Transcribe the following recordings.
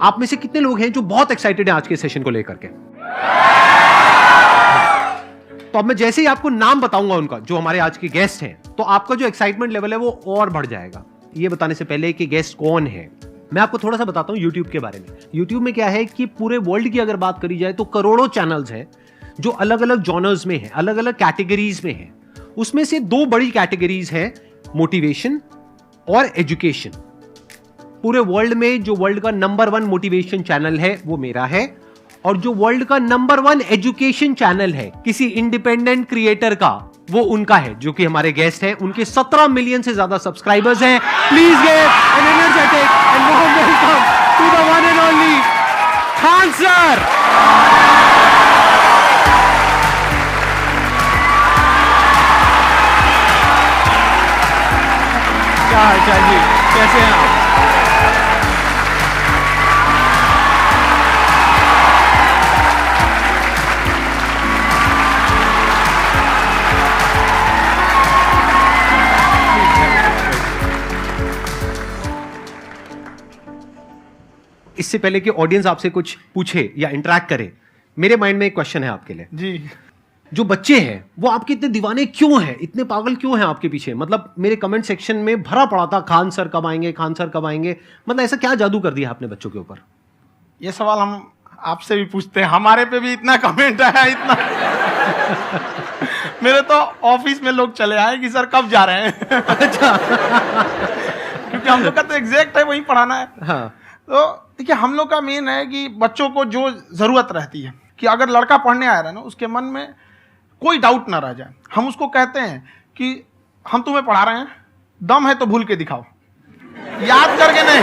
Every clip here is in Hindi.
आप में से कितने लोग हैं जो बहुत एक्साइटेड हैं आज के सेशन को लेकर के? तो अब मैं जैसे ही आपको नाम बताऊंगा उनका, जो हमारे आज के गेस्ट हैं, तो आपका जो एक्साइटमेंट लेवल है वो और बढ़ जाएगा। ये बताने से पहले कि गेस्ट कौन है, मैं आपको थोड़ा सा बताता हूं YouTube के बारे में। YouTube में क्या है कि पूरे वर्ल्ड की अगर बात करी जाए तो करोड़ों चैनल्स हैं जो अलग अलग जॉनर्स में हैं, अलग अलग कैटेगरीज में हैं। उसमें से दो बड़ी कैटेगरीज हैं, मोटिवेशन और एजुकेशन। पूरे वर्ल्ड में जो वर्ल्ड का नंबर 1 मोटिवेशन चैनल है वो मेरा है, और जो वर्ल्ड का नंबर 1 एजुकेशन चैनल है किसी इंडिपेंडेंट क्रिएटर का, वो उनका है, जो कि हमारे गेस्ट हैं। उनके 17 मिलियन से ज्यादा सब्सक्राइबर्स हैं। Please give an energetic and warm welcome to the one and only Khan sir. क्या हाल चाल जी, कैसे हैं आप? इससे पहले कि ऑडियंस आपसे कुछ पूछे या इंटरेक्ट करे, मेरे माइंड में एक क्वेश्चन है आपके लिए जी। जो बच्चे हैं वो आपके इतने दीवाने क्यों हैं, इतने पागल क्यों हैं आपके पीछे? मतलब मेरे कमेंट सेक्शन में भरा पड़ा था, खान सर कब आएंगे, खान सर कब आएंगे। मतलब ऐसा क्या जादू कर दिया आपने बच्चों के ऊपर? ये सवाल हम आपसे भी पूछते हैं, हमारे पे भी इतना कमेंट आया, इतना मेरे तो ऑफिस में लोग चले आए कि सर कब जा रहे हैं। अच्छा। क्योंकि हम लोग का तो एग्जैक्ट है वही पढ़ाना है। हाँ। तो देखिए, हम लोग का मेन है कि बच्चों को जो जरूरत रहती है कि अगर लड़का पढ़ने आया रहा ना, उसके मन में कोई डाउट ना रह जाए। हम उसको कहते हैं कि हम तुम्हें पढ़ा रहे हैं, दम है तो भूल के दिखाओ, याद करके नहीं।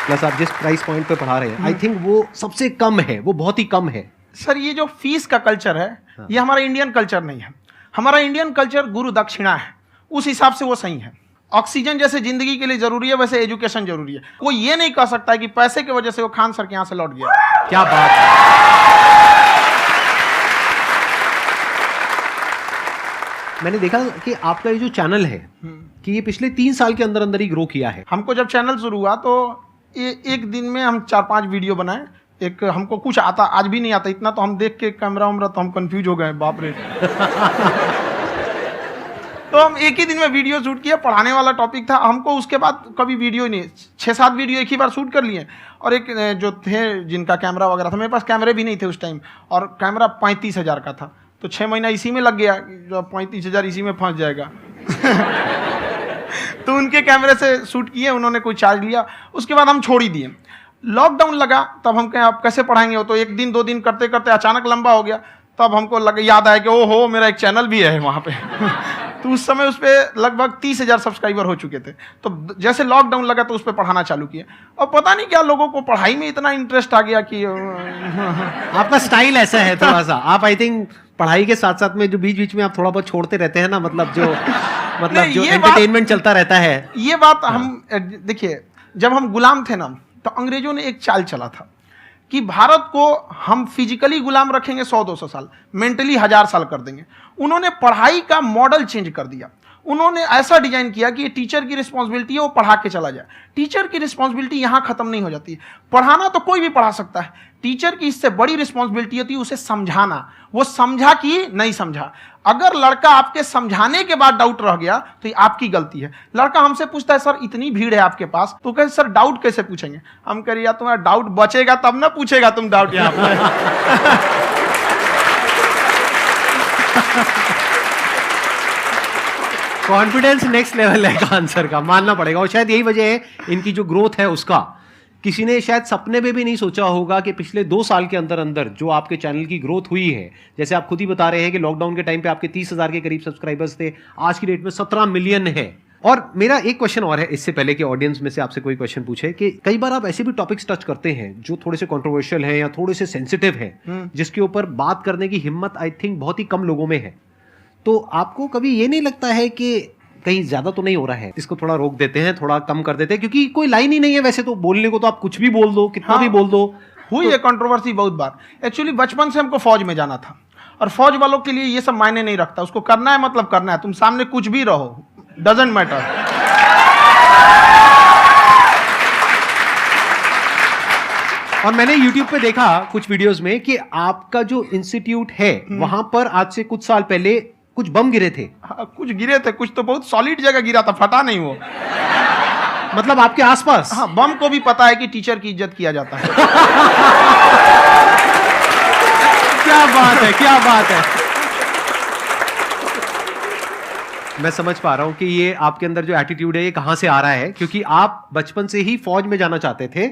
प्लस आप जिस प्राइस पॉइंट पे पढ़ा रहे हैं, आई थिंक वो सबसे कम है, वो बहुत ही कम है। सर ये जो फीस का कल्चर है, ये हमारा इंडियन कल्चर नहीं है। हमारा इंडियन कल्चर गुरु दक्षिणा है, उस हिसाब से वो सही है। ऑक्सीजन जैसे जिंदगी के लिए जरूरी है, वैसे एजुकेशन जरूरी है। कोई ये नहीं कह सकता है कि पैसे की वजह से वो खान सर के यहां से लौट गया। क्या बात है। मैंने देखा कि आपका ये जो चैनल है कि ये पिछले 3 साल के अंदर अंदर ही ग्रो किया है। हमको जब चैनल शुरू हुआ तो एक दिन में हम 4-5 वीडियो बनाए। एक हमको कुछ आता, आज भी नहीं आता इतना, तो हम देख के कैमरा उमरा तो हम कंफ्यूज हो गए, बाप रे। तो हम एक ही दिन में वीडियो शूट किया, पढ़ाने वाला टॉपिक था हमको। उसके बाद कभी वीडियो नहीं, 6-7 वीडियो एक ही बार शूट कर लिए। और एक जो थे जिनका कैमरा वगैरह था, मेरे पास कैमरे भी नहीं थे उस टाइम, और कैमरा 35,000 का था। तो 6 महीना इसी में लग गया, जो 35,000 इसी में फंस जाएगा। तो उनके कैमरे से शूट किए, उन्होंने कोई चार्ज लिया, उसके बाद हम छोड़ ही दिए। लॉकडाउन लगा, तब हम कहें आप कैसे पढ़ाएंगे? वो तो 1 दिन 2 दिन करते करते अचानक लंबा हो गया। तब हमको याद आया कि ओहो, मेरा एक चैनल भी है वहाँ पे। तो उस समय उस पर लगभग 30,000 सब्सक्राइबर हो चुके थे। तो जैसे लॉकडाउन लगा तो उस पर पढ़ाना चालू किया, और पता नहीं क्या लोगों को पढ़ाई में इतना इंटरेस्ट आ गया कि आपका स्टाइल ऐसा है थोड़ा सा, आप आई थिंक पढ़ाई के साथ साथ में जो बीच बीच में आप थोड़ा बहुत छोड़ते रहते हैं ना, मतलब जो एंटरटेनमेंट चलता रहता है। ये बात हम देखिए, जब हम गुलाम थे ना, तो अंग्रेजों ने एक चाल चला था कि भारत को हम फिजिकली गुलाम रखेंगे 100-200 साल, मेंटली 1000 साल कर देंगे। उन्होंने पढ़ाई का मॉडल चेंज कर दिया। उन्होंने ऐसा डिजाइन किया कि ये टीचर की रिस्पॉन्सिबिलिटी है, वो पढ़ा के चला जाए। टीचर की रिस्पॉन्सिबिलिटी यहाँ खत्म नहीं हो जाती है। पढ़ाना तो कोई भी पढ़ा सकता है, टीचर की इससे बड़ी रिस्पॉन्सिबिलिटी होती है उसे समझाना। वो समझा कि नहीं समझा। अगर लड़का आपके समझाने के बाद डाउट रह गया तो ये आपकी गलती है। लड़का हमसे पूछता है सर इतनी भीड़ है आपके पास, तो कहे सर डाउट कैसे पूछेंगे? हम कह रहे यार तुम्हारा डाउट बचेगा तब ना पूछेगा तुम डाउट यहाँ पर। कॉन्फिडेंस नेक्स्ट लेवल है खान सर का, मानना पड़ेगा। और शायद यही वजह है इनकी जो ग्रोथ है उसका। किसी ने शायद सपने में भी नहीं सोचा होगा कि पिछले 2 साल के अंदर अंदर जो आपके चैनल की ग्रोथ हुई है, जैसे आप खुद ही बता रहे हैं कि लॉकडाउन के टाइम पे आपके 30,000 के करीब सब्सक्राइबर्स थे, आज की डेट में 17 मिलियन है। और मेरा एक क्वेश्चन और है, इससे पहले कि ऑडियंस में से आपसे कोई क्वेश्चन पूछे, कि कई बार आप ऐसे भी टॉपिक्स टच करते हैं जो थोड़े से कंट्रोवर्शियल हैं या थोड़े से सेंसिटिव हैं, जिसके ऊपर बात करने की हिम्मत आई थिंक बहुत ही कम लोगों में है। तो आपको कभी ये नहीं लगता है कि कहीं ज्यादा तो नहीं हो रहा है, इसको थोड़ा रोक देते हैं, थोड़ा कम कर देते हैं? क्योंकि कोई लाइन ही नहीं है वैसे तो बोलने को, तो आप कुछ भी बोल दो, कितना भी बोल दो। हुई है कंट्रोवर्सी बहुत बार। एक्चुअली बचपन से हमको फौज में जाना था, और फौज वालों के लिए ये सब मायने नहीं रखता। उसको करना है मतलब करना है, तुम सामने कुछ भी रहो, डजंट मैटर। और मैंने YouTube पे देखा कुछ वीडियोस में कि आपका जो इंस्टीट्यूट है वहां पर आज से कुछ साल पहले कुछ बम गिरे थे। हाँ, कुछ गिरे थे, कुछ तो बहुत सॉलिड जगह गिरा था, फटा नहीं वो। मतलब आपके आसपास? हाँ, बम को भी पता है कि टीचर की इज्जत किया जाता है। क्या बात है, क्या बात है। मैं समझ पा रहा हूं कि ये आपके अंदर जो एटीट्यूड है ये कहां से आ रहा है, क्योंकि आप बचपन से ही फौज में जाना चाहते थे,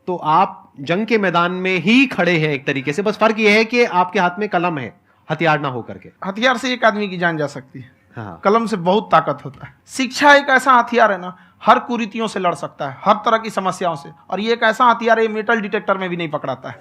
तो आप जंग के मैदान में ही खड़े हैं एक तरीके से। बस फर्क ये है कि आपके हाथ में कलम है, हथियार ना हो करके। हथियार से एक आदमी की जान जा सकती है, हाँ। कलम से बहुत ताकत होता है। शिक्षा एक ऐसा हथियार है ना, हर कुरीतियों से लड़ सकता है, हर तरह की समस्याओं से। और ये एक ऐसा हथियार है, मेटल डिटेक्टर में भी नहीं पकड़ाता है।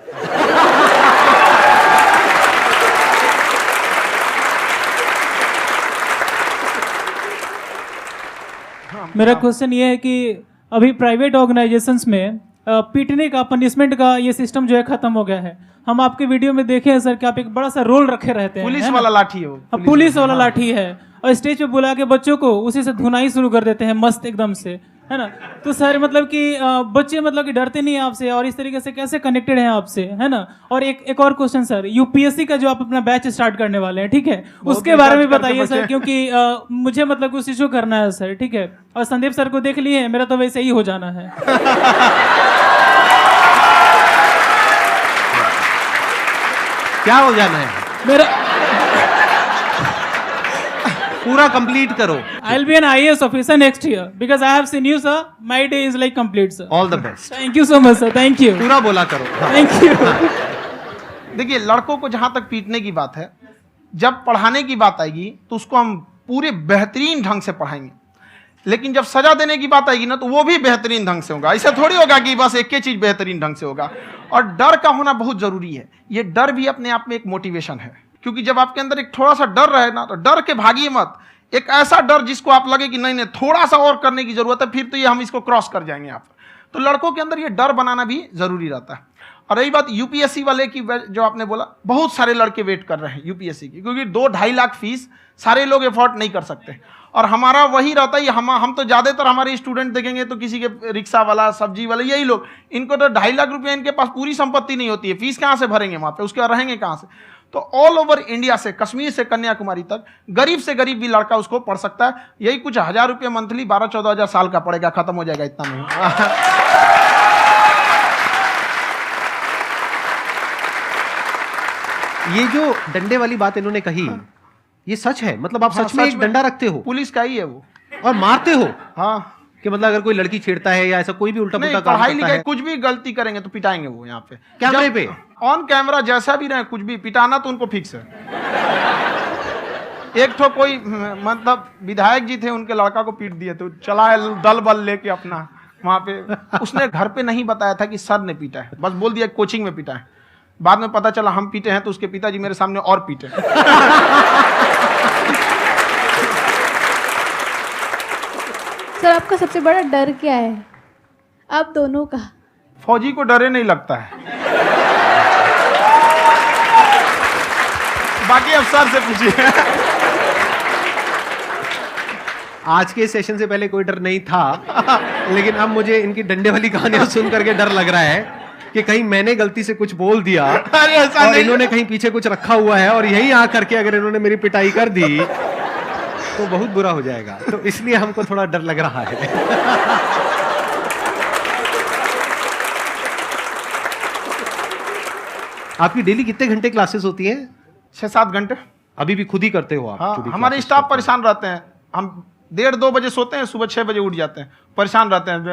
मेरा क्वेश्चन ये है कि अभी प्राइवेट ऑर्गेनाइजेशंस में पीटने का, पनिशमेंट का ये सिस्टम जो है खत्म हो गया है। हम आपके वीडियो में देखे हैं सर कि आप एक बड़ा सा रोल रखे रहते हैं, पुलिस वाला लाठी है वो, पुलिस वाला लाठी है, और स्टेज पे बुला के बच्चों को उसी से धुनाई शुरू कर देते हैं मस्त एकदम से, है ना। तो सर मतलब कि बच्चे मतलब कि डरते नहीं है आपसे, और इस तरीके से कैसे कनेक्टेड हैं आपसे, है ना। और एक और क्वेश्चन सर, यूपीएससी का जो आप अपना बैच स्टार्ट करने वाले हैं, ठीक है, उसके बारे में बताइए सर, क्योंकि मुझे मतलब कुछ इशू करना है सर, ठीक है। और संदीप सर को देख लिए, मेरा तो वैसे ही हो जाना है। क्या हो जाना है? मेरा पूरा कंप्लीट करो। I'll be an IAS officer next year because I have seen you, sir. My day is like complete, sir. All the best. Thank you so much, sir. Thank you. पूरा बोला करो। Thank you. देखिए, लड़कों को जहां तक पीटने की बात है, जब पढ़ाने की बात आएगी तो उसको हम पूरे बेहतरीन ढंग से पढ़ाएंगे। लेकिन जब सजा देने की बात आएगी ना, तो वो भी बेहतरीन ढंग से होगा। ऐसा थोड़ी होगा कि बस एक ही चीज बेहतरीन ढंग से होगा। और डर का होना बहुत जरूरी है। ये डर भी अपने आप में एक मोटिवेशन है, क्योंकि जब आपके अंदर एक थोड़ा सा डर रहे ना, तो डर के भागिए मत। एक ऐसा डर जिसको आप लगे कि नहीं नहीं थोड़ा सा और करने की जरूरत है, फिर तो ये हम इसको क्रॉस कर जाएंगे आप। तो लड़कों के अंदर ये डर बनाना भी जरूरी रहता है। और रही बात यूपीएससी वाले की, जो आपने बोला, बहुत सारे लड़के वेट कर रहे हैं यूपीएससी की, क्योंकि 2-2.5 लाख फीस सारे लोग एफोर्ड नहीं कर सकते। और हमारा वही रहता है, हम तो ज्यादातर हमारे स्टूडेंट देखेंगे तो किसी के रिक्शा वाला, सब्जी वाला, यही लोग, इनको तो 2.5 लाख रुपया इनके पास पूरी संपत्ति नहीं होती है, फीस कहाँ से भरेंगे वहां पे, उसके बाद रहेंगे कहाँ से। तो ऑल ओवर इंडिया से, कश्मीर से कन्याकुमारी तक, गरीब से गरीब भी लड़का उसको पढ़ सकता है। यही कुछ 1000 रुपये मंथली, 12-14 हजार साल का पड़ेगा, खत्म हो जाएगा इतना में। ये जो डंडे वाली बात इन्होंने कही, ये सच है? मतलब आप सच में एक डंडा रखते हो? पुलिस का ही है वो। और मारते हो? हाँ, कि मतलब अगर कोई लड़की छेड़ता है या ऐसा कोई भी उल्टा पुल्टा काम पढ़ाई करता लिखाई है, कुछ भी गलती करेंगे तो पिटाएंगे वो। यहाँ पे कैमरे पे ऑन कैमरा जैसा भी रहे, कुछ भी पिटाना तो उनको फिक्स है। एक तो कोई मतलब विधायक जी थे, उनके लड़का को पीट दिए, तो चला दल बल लेके अपना वहां पे। उसने घर पे नहीं बताया था कि सर ने पीटा है, बस बोल दिया कोचिंग में पीटा है। बाद में पता चला हम पीटे हैं, तो उसके पिताजी मेरे सामने और पीटे। सर आपका सबसे बड़ा डर क्या है, आप दोनों का? फौजी को डरे नहीं लगता है। बाकी अफसर से पूछिए। आज के सेशन से पहले कोई डर नहीं था, लेकिन अब मुझे इनकी डंडे वाली कहानियां सुन करके डर लग रहा है कि कहीं मैंने गलती से कुछ बोल दिया अरे ऐसा और नहीं, इन्होंने कहीं पीछे कुछ रखा हुआ है, और यहीं आ करके अगर इन्होंने मेरी पिटाई कर दी तो बहुत बुरा हो जाएगा। तो इसलिए हमको थोड़ा डर लग रहा है। आपकी डेली कितने घंटे क्लासेस होती हैं? 6-7 घंटे। अभी भी खुद ही करते हो आप? हाँ, जो भी हमारे classes स्टाफ करते परेशान रहते हैं। हम 1:30-2 बजे सोते हैं, सुबह 6 बजे उठ जाते हैं, परेशान रहते हैं। हो?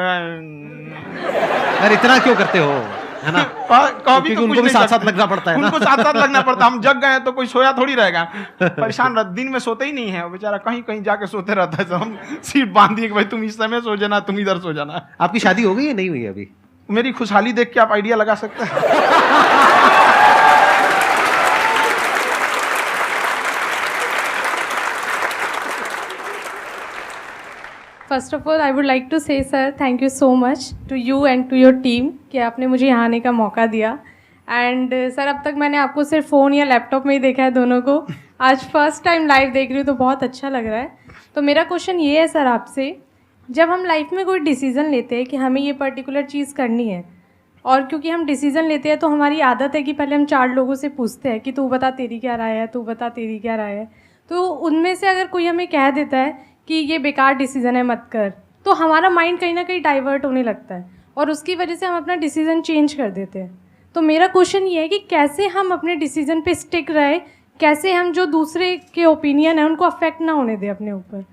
अरे इतना क्यों करते हो, है ना? कभी क्योंकि उनको भी साथ साथ लगना पड़ता है ना। उनको साथ साथ लगना पड़ता है। हम जग गए तो कोई सोया थोड़ी रहेगा, परेशान रहते, दिन में सोते ही नहीं है बेचारा, कहीं कहीं जाके सोते रहता है। तो हम सीट बांध दिए कि भाई तुम इस समय सो जाना, तुम इधर सो जाना। आपकी शादी हो गई है? नहीं हुई है अभी? मेरी खुशहाली देख के आप आइडिया लगा सकते हैं। First of all I would like to say sir thank you so much to you and to your team कि आपने मुझे यहाँ आने का मौका दिया। एंड सर अब तक मैंने आपको सिर्फ फ़ोन या लैपटॉप में ही देखा है दोनों को, आज फर्स्ट टाइम लाइव देख रही हूँ तो बहुत अच्छा लग रहा है। तो मेरा क्वेश्चन ये है सर आपसे जब हम लाइफ में कोई डिसीज़न लेते हैं कि हमें ये पर्टिकुलर चीज़ करनी है, और क्योंकि हम डिसीज़न लेते हैं तो हमारी आदत है कि पहले हम 4 लोगों से पूछते हैं कि तू बता तेरी क्या राय है, तू बता तेरी क्या राय है। तो उनमें से अगर कोई हमें कह देता है कि ये बेकार डिसीज़न है मत कर, तो हमारा माइंड कहीं ना कहीं डाइवर्ट होने लगता है और उसकी वजह से हम अपना डिसीज़न चेंज कर देते हैं। तो मेरा क्वेश्चन ये है कि कैसे हम अपने डिसीज़न पे स्टिक रहे, कैसे हम जो दूसरे के ओपिनियन है उनको अफेक्ट ना होने दें अपने ऊपर।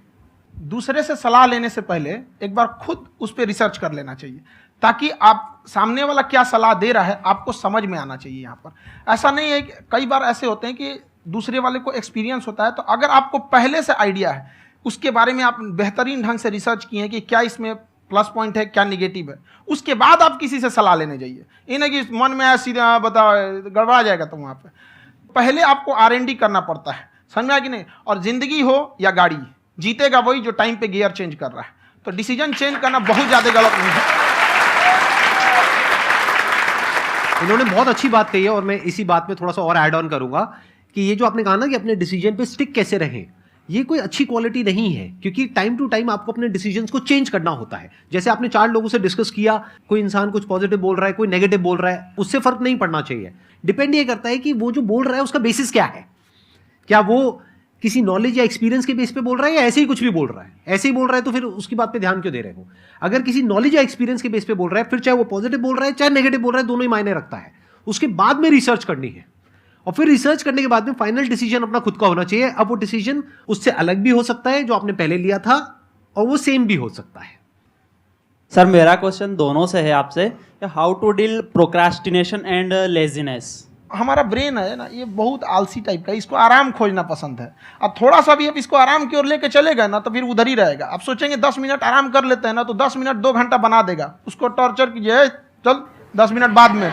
दूसरे से सलाह लेने से पहले एक बार खुद उस पर रिसर्च कर लेना चाहिए, ताकि आप सामने वाला क्या सलाह दे रहा है आपको समझ में आना चाहिए। यहाँ पर ऐसा नहीं है कि कई बार ऐसे होते हैं कि दूसरे वाले को एक्सपीरियंस होता है, तो अगर आपको पहले से आइडिया है, उसके बारे में आप बेहतरीन ढंग से रिसर्च किए हैं कि क्या इसमें प्लस पॉइंट है क्या निगेटिव है, उसके बाद आप किसी से सलाह लेने जाइए। ये नहीं कि मन में आया सीधा बता गड़बड़ा जाएगा। तो वहाँ पे पहले आपको R&D करना पड़ता है, समझ में आया कि नहीं। और जिंदगी हो या गाड़ी, जीतेगा वही जो टाइम पे गियर चेंज कर रहा है। तो डिसीजन चेंज करना बहुत ज़्यादा गलत नहीं है। इन्होंने बहुत अच्छी बात कही है और मैं इसी बात में थोड़ा सा और ऐड ऑन करूंगा कि ये जो आपने कहा ना कि अपने डिसीजन पे स्टिक कैसे रहें, ये कोई अच्छी क्वालिटी नहीं है, क्योंकि टाइम टू टाइम आपको अपने डिसीजंस को चेंज करना होता है। जैसे आपने 4 लोगों से डिस्कस किया, कोई इंसान कुछ पॉजिटिव बोल रहा है, कोई नेगेटिव बोल रहा है, उससे फर्क नहीं पड़ना चाहिए। डिपेंड ये करता है कि वो जो बोल रहा है उसका बेसिस क्या है। क्या वो किसी नॉलेज या एक्सपीरियंस के बेस पे बोल रहा है या ऐसे ही कुछ भी बोल रहा है? ऐसे ही बोल रहा है तो फिर उसकी बात पे ध्यान क्यों दे रहे हो? अगर किसी नॉलेज या एक्सपीरियंस के बेस पे बोल रहा है, फिर चाहे वो पॉजिटिव बोल रहा है चाहे नेगेटिव बोल रहा है, दोनों ही मायने रखता है। उसके बाद में रिसर्च करनी है और फिर रिसर्च करने के बाद में फाइनल डिसीजन अपना खुद का होना चाहिए। अब वो डिसीजन उससे अलग भी हो सकता है जो आपने पहले लिया था, और वो सेम भी हो सकता है। सर मेरा क्वेश्चन दोनों से है आपसे, how to deal procrastination and laziness. हमारा ब्रेन है ना, ये बहुत आलसी टाइप का, इसको आराम खोजना पसंद है। अब थोड़ा सा भी अब इसको आराम की ओर लेके चलेगा ना तो फिर उधर ही रहेगा। आप सोचेंगे 10 मिनट आराम कर लेते हैं ना, तो 10 मिनट 2 घंटा बना देगा। उसको टॉर्चर कीजिए, चल 10 मिनट बाद में।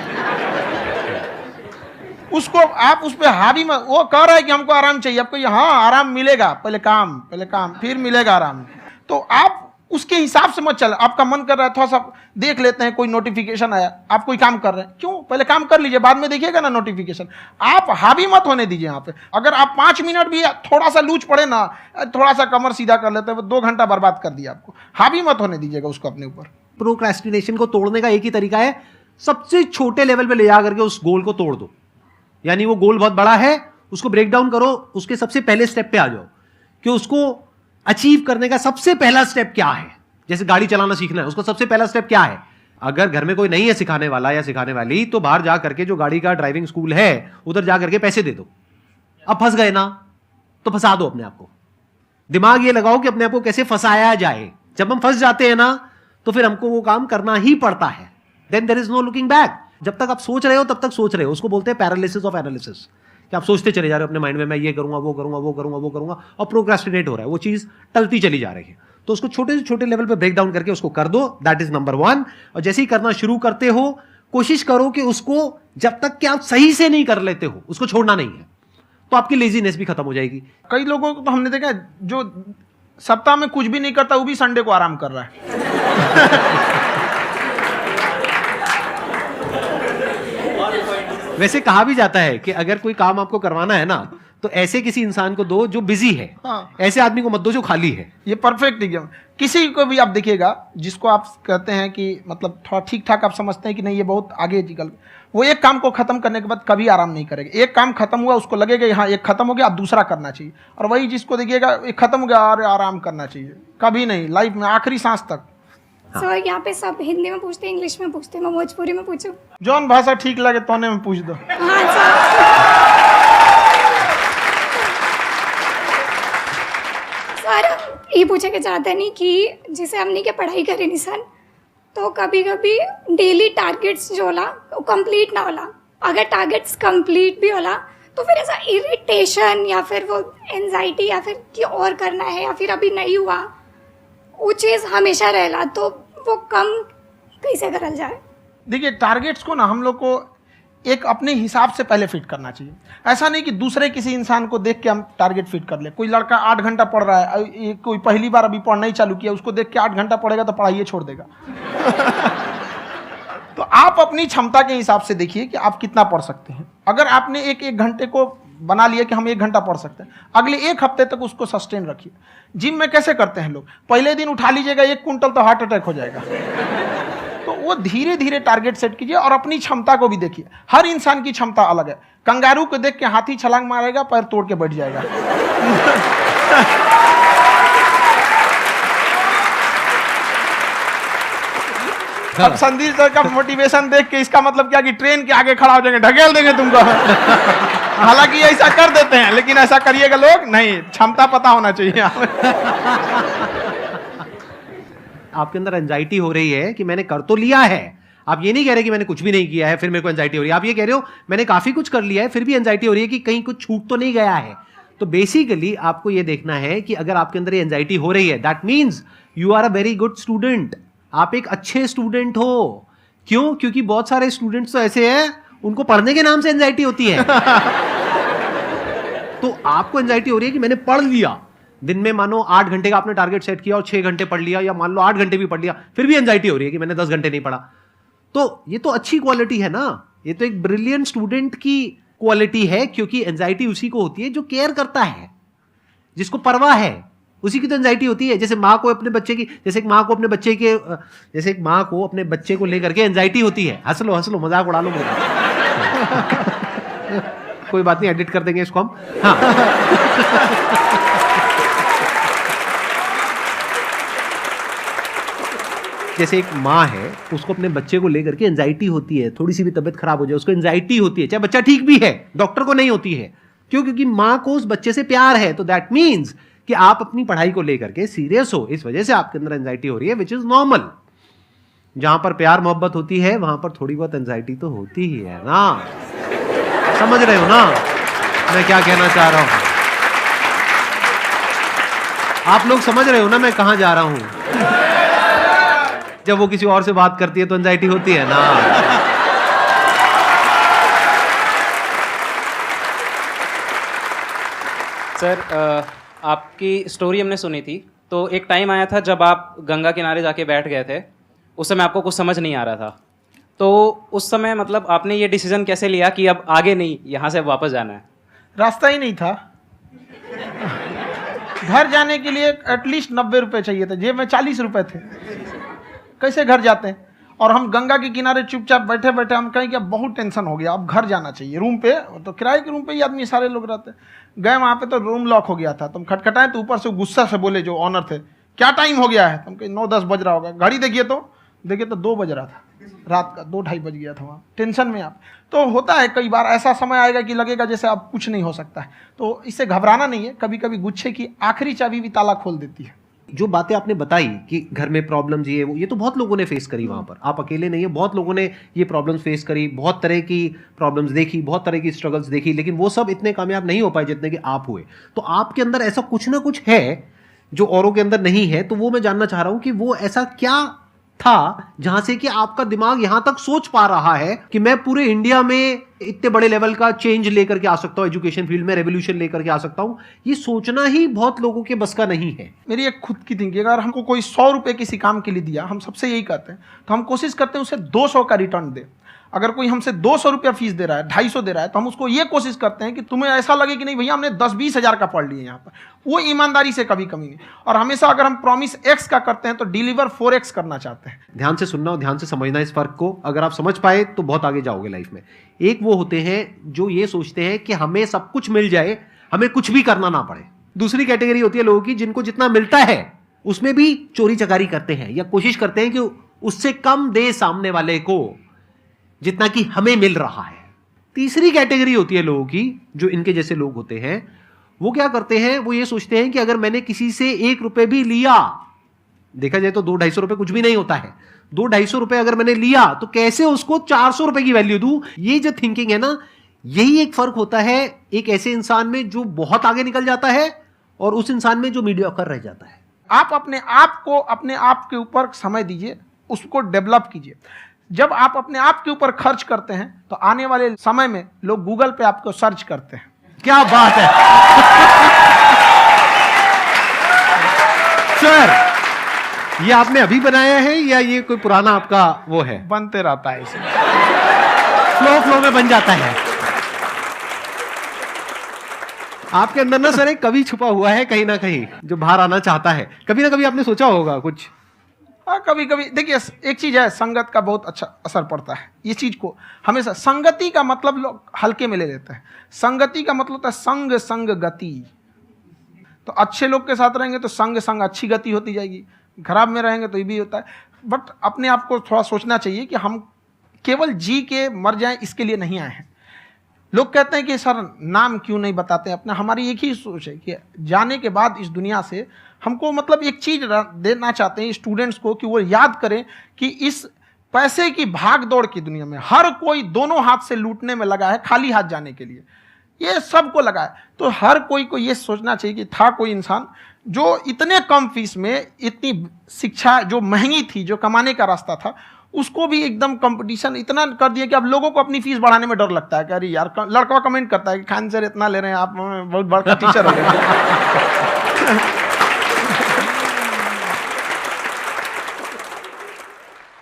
उसको आप उस पर हावी मत, वो कह रहा है कि हमको आराम चाहिए, आपको हाँ आराम मिलेगा, पहले काम फिर मिलेगा आराम। तो आप उसके हिसाब से मत चल। आपका मन कर रहा है थोड़ा सा देख लेते हैं, कोई नोटिफिकेशन आया, आप कोई काम कर रहे हैं, क्यों पहले काम कर लीजिए, बाद में देखिएगा ना नोटिफिकेशन। आप हावी मत होने दीजिए यहाँ पे। अगर आप 5 मिनट भी थोड़ा सा लूज पड़े ना, थोड़ा सा कमर सीधा कर लेते हैं, 2 घंटा बर्बाद कर दिया आपको। हावी मत होने दीजिएगा उसको अपने ऊपर। प्रोक्रेस्टिनेशन को तोड़ने का एक ही तरीका है, सबसे छोटे लेवल पे ले जा करके उस गोल को तोड़ दो। यानी वो गोल बहुत बड़ा है, उसको ब्रेक डाउन करो, उसके सबसे पहले स्टेप पे आ जाओ कि उसको अचीव करने का सबसे पहला स्टेप क्या है। जैसे गाड़ी चलाना सीखना है, उसका सबसे पहला स्टेप क्या है। अगर घर में कोई नहीं है सिखाने वाला या सिखाने वाली, तो बाहर जा करके जो गाड़ी का ड्राइविंग स्कूल है उधर जा करके पैसे दे दो। अब फंस गए ना तो फंसा दो अपने आप को। दिमाग ये लगाओ कि अपने आप को कैसे फंसाया जाए। जब हम फंस जाते हैं ना तो फिर हमको वो काम करना ही पड़ता है। Then there is no looking back. जब तक आप सोच रहे हो तब तक सोच रहे हो, उसको बोलते हैं पैरालिसिस ऑफ एनालिसिस, कि आप सोचते चले जा रहे हो अपने माइंड में, मैं ये करूंगा वो करूंगा वो करूंगा वो करूंगा, और प्रोक्रेस्टिनेट हो रहा है, वो चीज टलती चली जा रही है। तो उसको छोटे से छोटे लेवल पे ब्रेक डाउन करके उसको कर दो, दैट इज नंबर 1। और जैसे ही करना शुरू करते हो, कोशिश करो कि उसको जब तक कि आप सही से नहीं कर लेते हो उसको छोड़ना नहीं है, तो आपकी लेजीनेस भी खत्म हो जाएगी। कई लोगों को तो हमने देखा जो सप्ताह में कुछ भी नहीं करता, वो भी संडे को आराम कर रहा है। वैसे कहा भी जाता है कि अगर कोई काम आपको करवाना है ना तो ऐसे किसी इंसान को दो जो बिजी है। हाँ। ऐसे आदमी को मत दो जो खाली है। ये परफेक्ट एग्जाम। किसी को भी आप देखिएगा जिसको आप कहते हैं कि मतलब थोड़ा ठीक ठाक आप समझते हैं कि नहीं ये बहुत आगे निकल, वो एक काम को खत्म करने के बाद कभी आराम नहीं करेगा। एक काम खत्म हुआ उसको लगेगा हाँ एक खत्म हो गया, अब दूसरा करना चाहिए। और वही जिसको देखिएगा एक खत्म हो गया और आराम करना चाहिए, कभी नहीं, लाइफ में आखिरी सांस तक। सर यहाँ पे सब हिंदी में पूछते हैं, इंग्लिश में पूछते हैं, मैं भोजपुरी में पूछूं? जौन भाषा ठीक लगे तोने में पूछ दो। हाँ सर। सर ये पूछे के चाहते नहीं कि जैसे हमने के पढ़ाई करे नहीं सर, तो कभी कभी डेली टारगेट्स जो होला वो कंप्लीट ना होला। अगर टारगेट्स कंप्लीट भी होला तो फिर ऐसा इरिटेशन या फिर वो एंजाइटी या फिर कि और करना है या फिर अभी नहीं हुआ, वो चीज़ हमेशा रहेला। तो वो कम कैसे करल जाए? देखिए टारगेट्स को ना हम लोग को एक अपने हिसाब से पहले फिट करना चाहिए। ऐसा नहीं कि दूसरे किसी इंसान को देख के हम टारगेट फिट कर ले। कोई लड़का 8 घंटा पढ़ रहा है, कोई पहली बार अभी पढ़ना ही चालू किया, उसको देख के 8 घंटा पढ़ेगा तो पढ़ाई छोड़ देगा। तो आप अपनी क्षमता के हिसाब से देखिए कि आप कितना पढ़ सकते हैं। अगर आपने एक घंटे को बना लिए कि हम 1 घंटा पढ़ सकते हैं, अगले 1 हफ्ते तक उसको सस्टेन रखिए। जिम में कैसे करते हैं लोग, पहले दिन उठा लीजिएगा 1 कुंटल तो हार्ट अटैक हो जाएगा। तो वो धीरे धीरे टारगेट सेट कीजिए और अपनी क्षमता को भी देखिए। हर इंसान की क्षमता अलग है। कंगारू को देख के हाथी छलांग मारेगा, पैर तोड़ के बैठ जाएगा। अब संदीप सर का मोटिवेशन देख के इसका मतलब क्या कि ट्रेन के आगे खड़ा हो जाएंगे, ढकेल देंगे तुमको। हालांकि ऐसा कर देते हैं, लेकिन ऐसा करिएगा लोग नहीं, क्षमता पता होना चाहिए। आपके अंदर एंजाइटी हो रही है कि मैंने कर तो लिया है, आप ये नहीं कह रहे कि मैंने कुछ भी नहीं किया है फिर मेरे को एंजाइटी हो रही है, आप ये कह रहे हो मैंने काफी कुछ कर लिया है फिर भी एंजाइटी हो रही है कि कहीं कुछ छूट तो नहीं गया है। तो बेसिकली आपको ये देखना है कि अगर आपके अंदर ये एंजाइटी हो रही है, that means you are a very good student, आप एक अच्छे स्टूडेंट हो। क्यों? क्योंकि बहुत सारे स्टूडेंट्स तो ऐसे हैं उनको पढ़ने के नाम से एंजाइटी होती है। तो आपको एंजाइटी हो रही है कि मैंने पढ़ लिया, दिन में मानो 8 घंटे का आपने टारगेट सेट किया और 6 घंटे पढ़ लिया, या मान लो 8 घंटे भी पढ़ लिया, फिर भी एंजाइटी हो रही है कि मैंने 10 घंटे नहीं पढ़ा। तो ये तो अच्छी क्वालिटी है ना, ये तो एक ब्रिलियंट स्टूडेंट की क्वालिटी है, क्योंकि एंजाइटी उसी को होती है जो केयर करता है, जिसको परवाह है, उसी की तो एंजाइटी होती है। जैसे माँ को अपने बच्चे की, जैसे एक माँ को अपने बच्चे को लेकर के एंजाइटी होती है। हंस लो मजाक उड़ा लो मेरा। कोई बात नहीं, एडिट कर देंगे इसको हम। हाँ। जैसे एक माँ है, उसको अपने बच्चे को लेकर के एंजाइटी होती है, थोड़ी सी भी तबीयत खराब हो जाए उसको एंजाइटी होती है, चाहे बच्चा ठीक भी है, डॉक्टर को नहीं होती है। क्यों? क्योंकि माँ को उस बच्चे से प्यार है। तो दैट मीन्स कि आप अपनी पढ़ाई को लेकर के सीरियस हो, इस वजह से आपके अंदर एंजाइटी हो रही है, विच इज नॉर्मल। जहां पर प्यार मोहब्बत होती है वहां पर थोड़ी बहुत एंजाइटी तो होती ही है ना। समझ रहे हो ना मैं क्या कहना चाह रहा हूं? आप लोग समझ रहे हो ना मैं कहां जा रहा हूं? जब वो किसी और से बात करती है तो एंजाइटी होती है ना। सर, आपकी स्टोरी हमने सुनी थी, तो एक टाइम आया था जब आप गंगा किनारे जाके बैठ गए थे, उस समय आपको कुछ समझ नहीं आ रहा था। तो उस समय मतलब आपने ये डिसीजन कैसे लिया कि अब आगे नहीं, यहाँ से वापस जाना है? रास्ता ही नहीं था। घर जाने के लिए एटलीस्ट 90 रुपए चाहिए थे, जेब में 40 रुपए थे। कैसे घर जाते हैं? और हम गंगा के किनारे चुपचाप बैठे बैठे हम कहें कि अब बहुत टेंशन हो गया, अब घर जाना चाहिए। रूम पे तो किराए के रूम पे ही आदमी सारे लोग रहते। गए वहाँ पे तो रूम लॉक हो गया था। तुम खटखटाए तो ऊपर से गुस्सा से बोले जो ऑनर थे, क्या टाइम हो गया है? तुम कहे 9-10 बज रहा होगा। घड़ी देखिए तो 2 बज रहा था रात का, 2-2:30 बज गया था वहाँ। टेंशन में आप तो होता है, कई बार ऐसा समय आएगा कि लगेगा जैसे अब कुछ नहीं हो सकता है। तो इससे घबराना नहीं है। कभी कभी गुच्छे की आखिरी चाबी भी ताला खोल देती है। जो बातें आपने बताई कि घर में प्रॉब्लम्स ये तो बहुत लोगों ने फेस करी वहां पर, आप अकेले नहीं है, बहुत लोगों ने ये प्रॉब्लम्स फेस करी, बहुत तरह की प्रॉब्लम्स देखी, बहुत तरह की स्ट्रगल्स देखी, लेकिन वो सब इतने कामयाब नहीं हो पाए जितने कि आप हुए। तो आपके अंदर ऐसा कुछ ना कुछ है जो औरों के अंदर नहीं है। तो वो मैं जानना चाह रहा हूं कि वो ऐसा क्या था जहां से कि आपका दिमाग यहां तक सोच पा रहा है कि मैं पूरे इंडिया में इतने बड़े लेवल का चेंज लेकर के आ सकता हूं, एजुकेशन फील्ड में रेवोल्यूशन लेकर के आ सकता हूं। ये सोचना ही बहुत लोगों के बस का नहीं है। मेरी एक खुद की थिंकिंग, अगर हमको कोई 100 रुपए किसी काम के लिए दिया, हम सबसे यही कहते हैं, तो हम कोशिश करते हैं उसे 200 का रिटर्न दे। अगर कोई हमसे 200 रुपया फीस दे रहा है, 250 दे रहा है, तो हम उसको ये कोशिश करते हैं कि तुम्हें ऐसा लगे कि नहीं भैया हमने 10-20 हज़ार का पढ़ लिया यहाँ पर। वो ईमानदारी से कभी कमी नहीं। और हमेशा अगर हम प्रॉमिस एक्स का करते हैं तो डिलीवर 4x करना चाहते हैं। ध्यान से सुनना और ध्यान से समझना इस फर्क को। अगर आप समझ पाए तो बहुत आगे जाओगे लाइफ में। एक वो होते हैं जो ये सोचते हैं कि हमें सब कुछ मिल जाए, हमें कुछ भी करना ना पड़े। दूसरी कैटेगरी होती है लोगों की जिनको जितना मिलता है उसमें भी चोरी चकारी करते हैं या कोशिश करते हैं कि उससे कम दे सामने वाले को जितना कि हमें मिल रहा है। तीसरी कैटेगरी होती है लोगों की जो इनके जैसे लोग होते हैं। वो क्या करते हैं? वो ये सोचते हैं कि अगर मैंने किसी से 1 रुपए भी लिया, देखा जाए तो 200-250 रुपए कुछ भी नहीं होता है, 200-250 रुपए अगर मैंने लिया तो कैसे उसको 400 रुपए की वैल्यू दूं। ये जो थिंकिंग है ना, यही एक फर्क होता है एक ऐसे इंसान में जो बहुत आगे निकल जाता है और उस इंसान में जो मीडियोकर रह जाता है। आप अपने आप को अपने आप के ऊपर समय दीजिए, उसको डेवलप कीजिए। जब आप अपने आप के ऊपर खर्च करते हैं तो आने वाले समय में लोग गूगल पे आपको सर्च करते हैं। क्या बात है सर, ये आपने अभी बनाया है या ये कोई पुराना आपका वो है? बनते रहता है इसे, फ्लो में बन जाता है। आपके अंदर ना सर एक कवि छुपा हुआ है कहीं ना कहीं जो बाहर आना चाहता है। कभी ना कभी आपने सोचा होगा कुछ। हाँ, कभी कभी देखिए, एक चीज है, संगत का बहुत अच्छा असर पड़ता है। ये चीज को हमेशा, संगति का मतलब लोग हल्के में ले लेते हैं। संगति का मतलब होता है संग संग गति। तो अच्छे लोग के साथ रहेंगे तो संग संग अच्छी गति होती जाएगी, खराब में रहेंगे तो ये भी होता है। बट अपने आप को थोड़ा सोचना चाहिए कि हम केवल जी के मर जाएं इसके लिए नहीं आए हैं। लोग कहते हैं कि सर नाम क्यों नहीं बताते अपना। हमारी एक ही सोच है कि जाने के बाद इस दुनिया से हमको मतलब एक चीज देना चाहते हैं स्टूडेंट्स को, कि वो याद करें कि इस पैसे की भाग दौड़ की दुनिया में हर कोई दोनों हाथ से लूटने में लगा है खाली हाथ जाने के लिए। ये सबको लगा है। तो हर कोई को ये सोचना चाहिए कि था कोई इंसान जो इतने कम फीस में इतनी शिक्षा जो महंगी थी, जो कमाने का रास्ता था, उसको भी एकदम कंपटीशन इतना कर दिया कि अब लोगों को अपनी फीस बढ़ाने में डर लगता है कि अरे यार, लड़का कमेंट करता है कि खान सर इतना ले रहे हैं, आप बहुत बड़ा टीचर हो गए।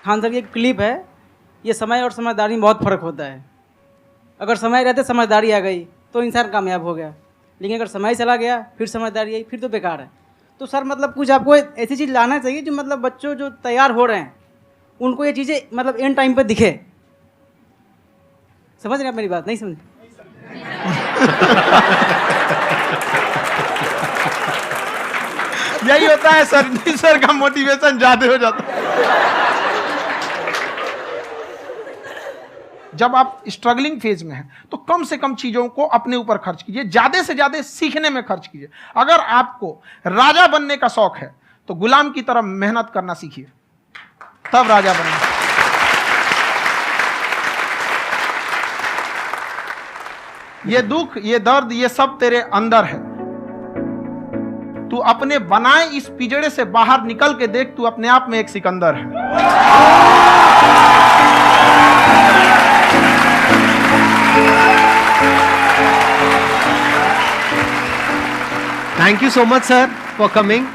खान सर की एक क्लिप है, ये समय और समझदारी में बहुत फ़र्क होता है। अगर समय रहते समझदारी आ गई तो इंसान कामयाब हो गया, लेकिन अगर समय चला गया फिर समझदारी आई फिर तो बेकार है। तो सर मतलब कुछ आपको ऐसी चीज़ लाना चाहिए जो मतलब बच्चों जो तैयार हो रहे हैं उनको ये चीज़ें मतलब एंड टाइम पर दिखे। समझ रहे हैं आप मेरी बात? नहीं समझ? यही होता है सर, सर का मोटिवेशन ज्यादा हो जाता है। जब आप स्ट्रगलिंग फेज में हैं तो कम से कम चीजों को अपने ऊपर खर्च कीजिए, ज्यादा से ज्यादा सीखने में खर्च कीजिए। अगर आपको राजा बनने का शौक है तो गुलाम की तरह मेहनत करना सीखिए, तब राजा बनेंगे। ये दुख, ये दर्द, ये सब तेरे अंदर है। तू अपने बनाए इस पिजड़े से बाहर निकल के देख, तू अपने आप में एक सिकंदर है। Thank you so much sir for coming.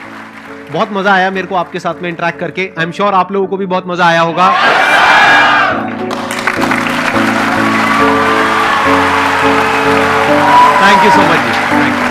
बहुत मजा आया मेरे को आपके साथ में इंटरेक्ट करके। आई एम श्योर आप लोगों को भी बहुत मजा आया होगा। थैंक यू सो मच जी, थैंक यू।